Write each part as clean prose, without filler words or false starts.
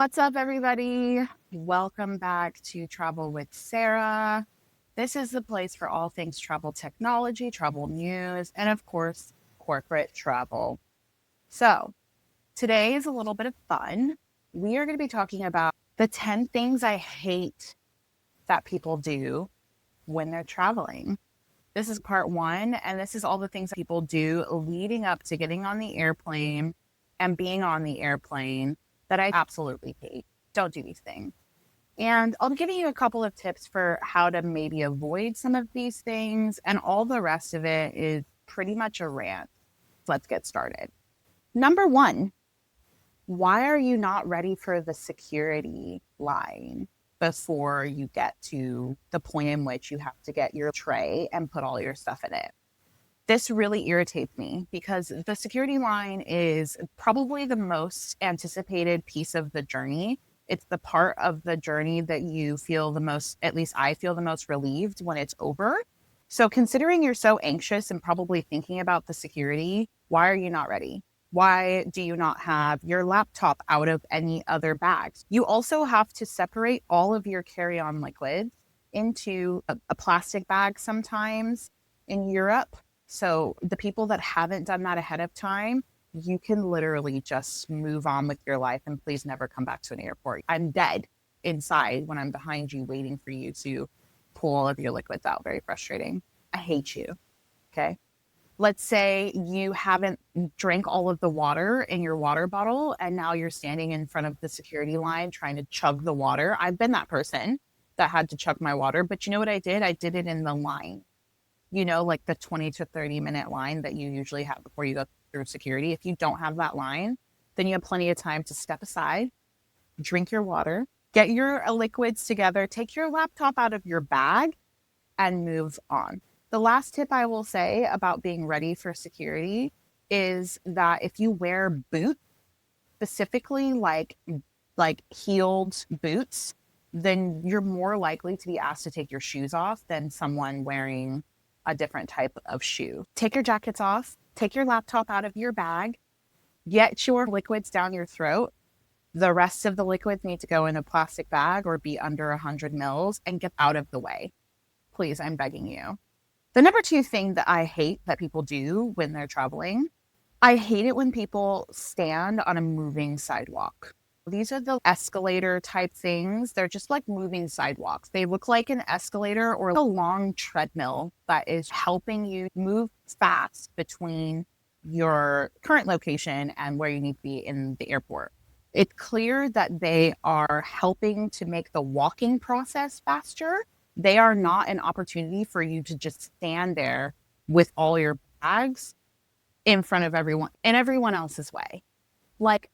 What's up, everybody? Welcome back to Travel with Sarah. This is the place for all things travel technology, travel news, and of course, corporate travel. So, today is a little bit of fun. We are going to be talking about the 10 things I hate that people do when they're traveling. This is part one, and this is all the things that people do leading up to getting on the airplane and being on the airplane that I absolutely hate. Don't do these things. And I'll give you a couple of tips for how to maybe avoid some of these things, and all the rest of it is pretty much a rant. Let's get started. Number one, why are you not ready for the security line before you get to the point in which you have to get your tray and put all your stuff in it? This really irritates me because the security line is probably the most anticipated piece of the journey. It's the part of the journey that you feel the most, at least I feel the most relieved when it's over. So considering you're so anxious and probably thinking about the security, why are you not ready? Why do you not have your laptop out of any other bags? You also have to separate all of your carry-on liquids into a plastic bag sometimes in Europe. So the people that haven't done that ahead of time, you can literally just move on with your life and please never come back to an airport. I'm dead inside when I'm behind you waiting for you to pull all of your liquids out. Very frustrating. I hate you. Okay. Let's say you haven't drank all of the water in your water bottle and now you're standing in front of the security line trying to chug the water. I've been that person that had to chug my water, but you know what I did? I did it in the line. Like the 20 to 30-minute line that you usually have before you go through security. If you don't have that line, then you have plenty of time to step aside, drink your water, get your liquids together, take your laptop out of your bag, and move on. The last tip I will say about being ready for security is that if you wear boots, specifically like heeled boots, then you're more likely to be asked to take your shoes off than someone wearing a different type of shoe. Take your jackets off, take your laptop out of your bag, get your liquids down your throat. The rest of the liquids need to go in a plastic bag or be under 100 mils and get out of the way. Please, I'm begging you. The number two thing that I hate that people do when they're traveling, I hate it when people stand on a moving sidewalk. These are the escalator type things. They're just like moving sidewalks. They look like an escalator or a long treadmill that is helping you move fast between your current location and where you need to be in the airport. It's clear that they are helping to make the walking process faster. They are not an opportunity for you to just stand there with all your bags in front of everyone in everyone else's way. Like,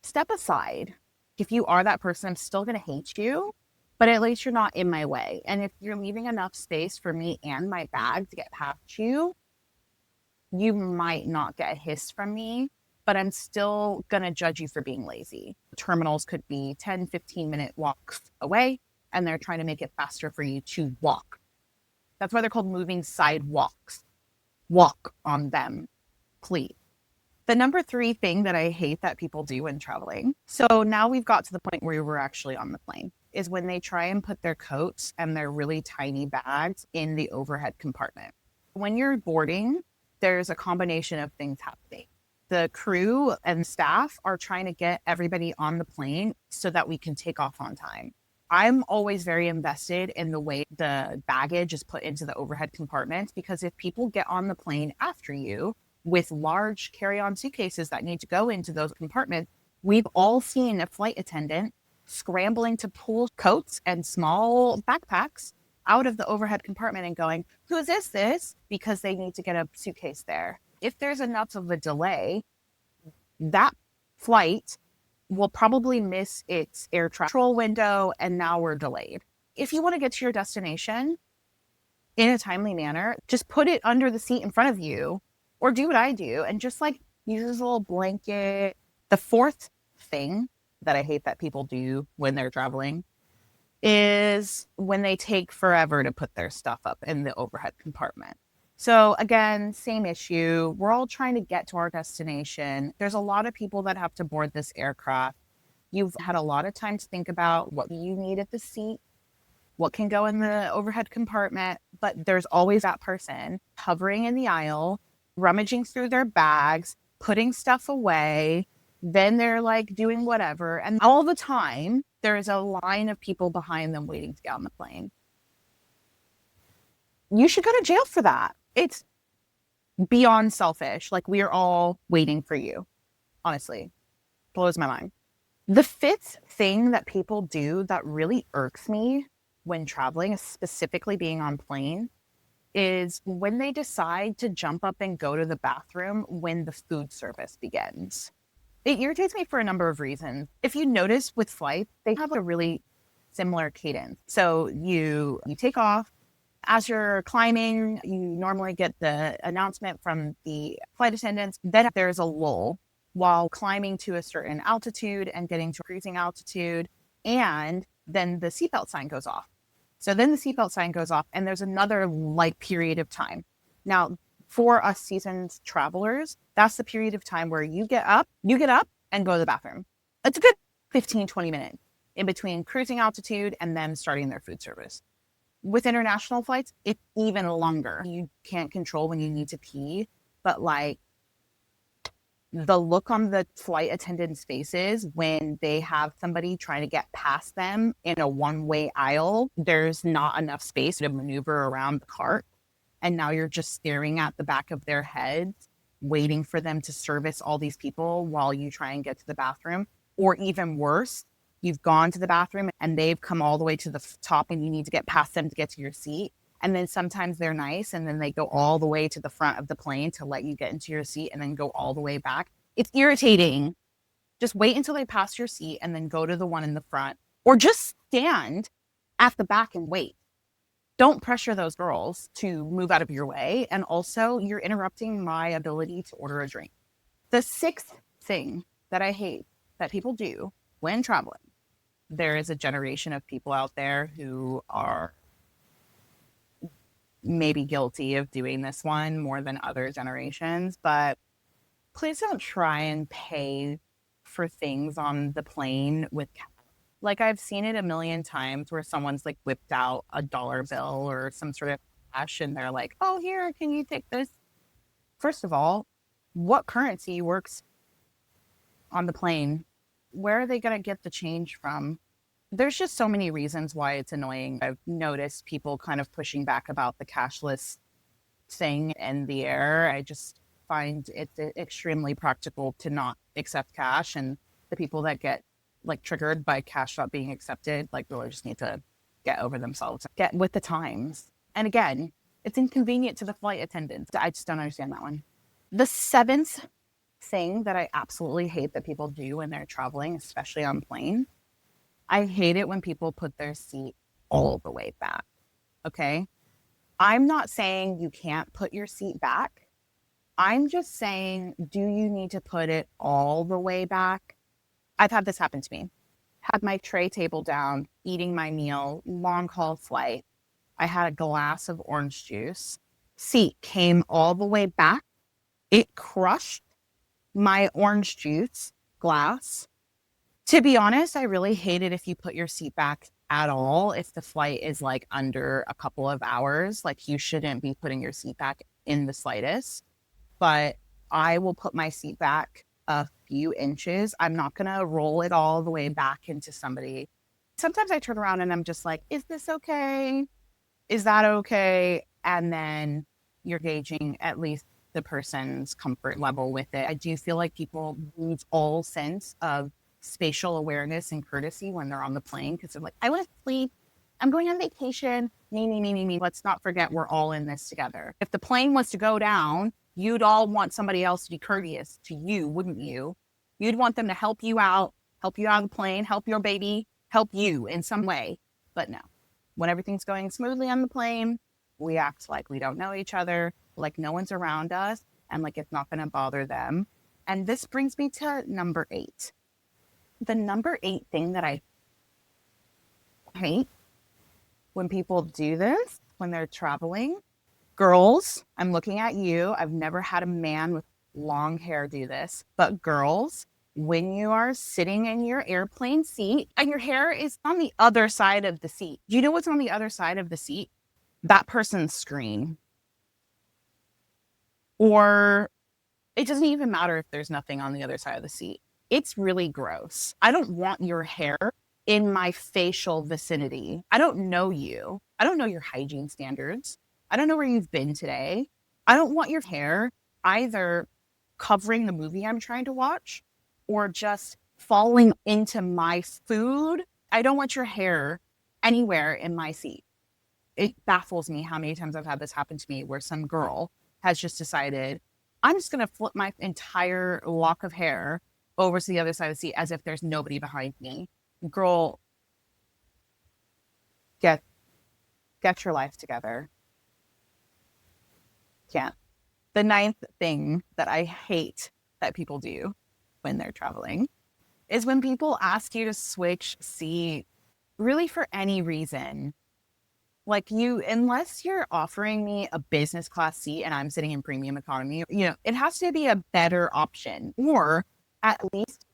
step aside. If you are that person, I'm still going to hate you, but at least you're not in my way. And if you're leaving enough space for me and my bag to get past you, you might not get a hiss from me, but I'm still going to judge you for being lazy. Terminals could be 10, 15-minute walks away, and they're trying to make it faster for you to walk. That's why they're called moving sidewalks. Walk on them, please. The number three thing that I hate that people do when traveling, so now we've got to the point where we're actually on the plane, is when they try and put their coats and their really tiny bags in the overhead compartment. When you're boarding, there's a combination of things happening. The crew and staff are trying to get everybody on the plane so that we can take off on time. I'm always very invested in the way the baggage is put into the overhead compartment, because if people get on the plane after you with large carry-on suitcases that need to go into those compartments, we've all seen a flight attendant scrambling to pull coats and small backpacks out of the overhead compartment and going, whose is this? Because they need to get a suitcase there. If there's enough of a delay, that flight will probably miss its air traffic control window, and now we're delayed. If you want to get to your destination in a timely manner, just put it under the seat in front of you, or do what I do and just like use a little blanket. The fourth thing that I hate that people do when they're traveling is when they take forever to put their stuff up in the overhead compartment. So again, same issue. We're all trying to get to our destination. There's a lot of people that have to board this aircraft. You've had a lot of time to think about what you need at the seat, what can go in the overhead compartment, but there's always that person hovering in the aisle, rummaging through their bags, putting stuff away. Then they're like doing whatever. And all the time, there's a line of people behind them waiting to get on the plane. You should go to jail for that. It's beyond selfish. Like, we are all waiting for you. Honestly, blows my mind. The fifth thing that people do that really irks me when traveling, specifically being on plane, is when they decide to jump up and go to the bathroom when the food service begins. It irritates me for a number of reasons. If you notice with flights, they have a really similar cadence. So you take off. As you're climbing, you normally get the announcement from the flight attendants. Then there's a lull while climbing to a certain altitude and getting to cruising altitude. And then the seatbelt sign goes off. So then the seatbelt sign goes off and there's another like period of time. Now, for us seasoned travelers, that's the period of time where you get up and go to the bathroom. It's a good 15, 20 minutes in between cruising altitude and them starting their food service. With international flights, it's even longer. You can't control when you need to pee, but like the look on the flight attendants' faces when they have somebody trying to get past them in a one-way aisle, there's not enough space to maneuver around the cart. And now you're just staring at the back of their heads, waiting for them to service all these people while you try and get to the bathroom. Or even worse, you've gone to the bathroom and they've come all the way to the top and you need to get past them to get to your seat. And then sometimes they're nice and then they go all the way to the front of the plane to let you get into your seat and then go all the way back. It's irritating. Just wait until they pass your seat and then go to the one in the front, or just stand at the back and wait. Don't pressure those girls to move out of your way. And also, you're interrupting my ability to order a drink. The sixth thing that I hate that people do when traveling, there is a generation of people out there who are maybe guilty of doing this one more than other generations, but please don't try and pay for things on the plane with cash. Like, I've seen it a million times where someone's like whipped out a dollar bill or some sort of cash and they're like, oh, here, can you take this? First of all, what currency works on the plane? Where are they going to get the change from? There's just so many reasons why it's annoying. I've noticed people kind of pushing back about the cashless thing in the air. I just find it extremely practical to not accept cash, and the people that get like triggered by cash not being accepted, like, really just need to get over themselves, get with the times. And again, it's inconvenient to the flight attendants. I just don't understand that one. The seventh thing that I absolutely hate that people do when they're traveling, especially on plane, I hate it when people put their seat all the way back. Okay. I'm not saying you can't put your seat back. I'm just saying, do you need to put it all the way back? I've had this happen to me. Had my tray table down, eating my meal, long haul flight. I had a glass of orange juice. Seat came all the way back. It crushed my orange juice glass. To be honest, I really hate it if you put your seat back at all. If the flight is like under a couple of hours, like, you shouldn't be putting your seat back in the slightest. But I will put my seat back a few inches. I'm not going to roll it all the way back into somebody. Sometimes I turn around and I'm just like, is this okay? Is that okay? And then you're gauging at least the person's comfort level with it. I do feel like people lose all sense of spatial awareness and courtesy when they're on the plane, because they're like, I want to sleep. I'm going on vacation. Me. Let's not forget we're all in this together. If the plane was to go down, you'd all want somebody else to be courteous to you, wouldn't you? You'd want them to help you out of the plane, help your baby, help you in some way. But no, when everything's going smoothly on the plane, we act like we don't know each other, like no one's around us, and like it's not going to bother them. And this brings me to number 8. The number 8 thing that I hate when people do this, when they're traveling. Girls, I'm looking at you. I've never had a man with long hair do this, but girls, when you are sitting in your airplane seat and your hair is on the other side of the seat. Do you know what's on the other side of the seat? That person's screen. Or it doesn't even matter if there's nothing on the other side of the seat. It's really gross. I don't want your hair in my facial vicinity. I don't know you. I don't know your hygiene standards. I don't know where you've been today. I don't want your hair either covering the movie I'm trying to watch or just falling into my food. I don't want your hair anywhere in my seat. It baffles me how many times I've had this happen to me where some girl has just decided, I'm just going to flip my entire lock of hair over to the other side of the seat as if there's nobody behind me. Girl, get your life together. Can't. The ninth thing that I hate that people do when they're traveling is when people ask you to switch seat, really for any reason. Like unless you're offering me a business class seat and I'm sitting in premium economy, it has to be a better option, or at least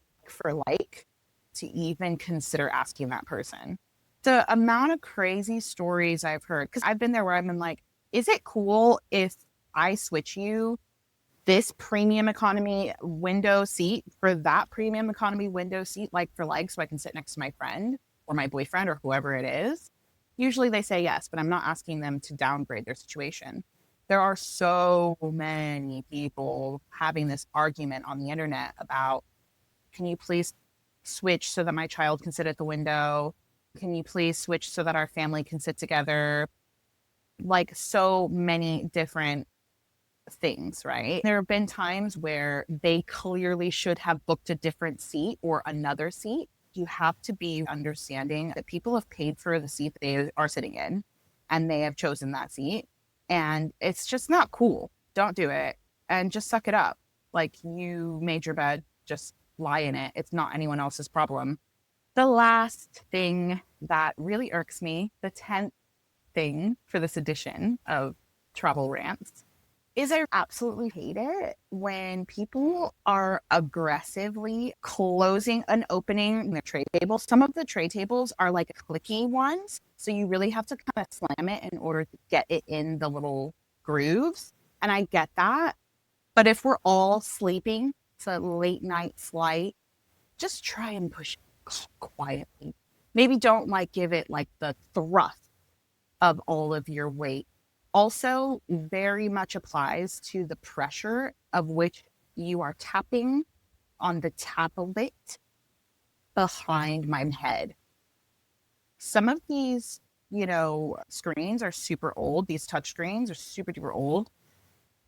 to even consider asking that person. The amount of crazy stories I've heard, because I've been there where I've been like, is it cool if I switch you this premium economy window seat for that premium economy window seat, so I can sit next to my friend or my boyfriend or whoever it is? Usually they say yes, but I'm not asking them to downgrade their situation. There are so many people having this argument on the internet about, can you please switch so that my child can sit at the window? Can you please switch so that our family can sit together? Like so many different things, right? There have been times where they clearly should have booked a different seat or another seat. You have to be understanding that people have paid for the seat that they are sitting in and they have chosen that seat. And it's just not cool. Don't do it. And just suck it up. Like, you made your bed, just lie in it. It's not anyone else's problem. The last thing that really irks me, the 10th thing for this edition of Travel Rants, is I absolutely hate it when people are aggressively closing and opening their tray tables. Some of the tray tables are like clicky ones, so you really have to kind of slam it in order to get it in the little grooves. And I get that. But if we're all sleeping, it's a late night flight, just try and push it quietly. Maybe don't give it the thrust of all of your weight. Also, very much applies to the pressure of which you are tapping on the tablet behind my head. Some of these, screens are super old. These touch screens are super duper old.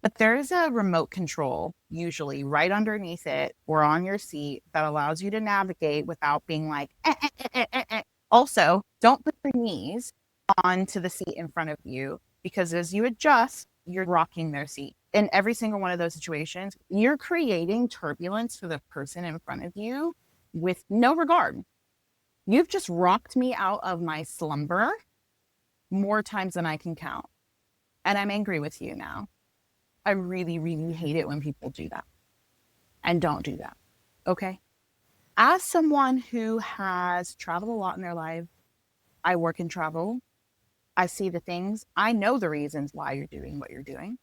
But there is a remote control, usually right underneath it or on your seat, that allows you to navigate without being like, eh, eh, eh, eh, eh. Also, don't put your knees onto the seat in front of you, because as you adjust, you're rocking their seat. In every single one of those situations, you're creating turbulence for the person in front of you with no regard. You've just rocked me out of my slumber more times than I can count. And I'm angry with you now. I really, really hate it when people do that. And don't do that. Okay? As someone who has traveled a lot in their life, I work in travel. I see the things. I know the reasons why you're doing what you're doing.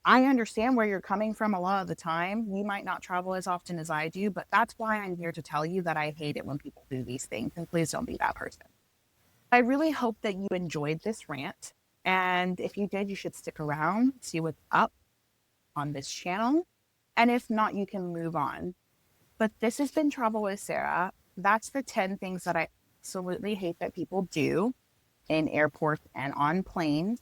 I understand where you're coming from a lot of the time. You might not travel as often as I do, but that's why I'm here to tell you that I hate it when people do these things. And please don't be that person. I really hope that you enjoyed this rant. And if you did, you should stick around, see what's up on this channel. And if not, you can move on. But this has been Travel with Sarah. That's the 10 things that I absolutely hate that people do in airports and on planes.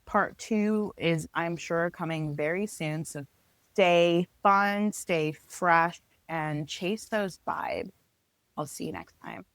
Part 2 is, I'm sure, coming very soon. So stay fun, stay fresh, and chase those vibes. I'll see you next time.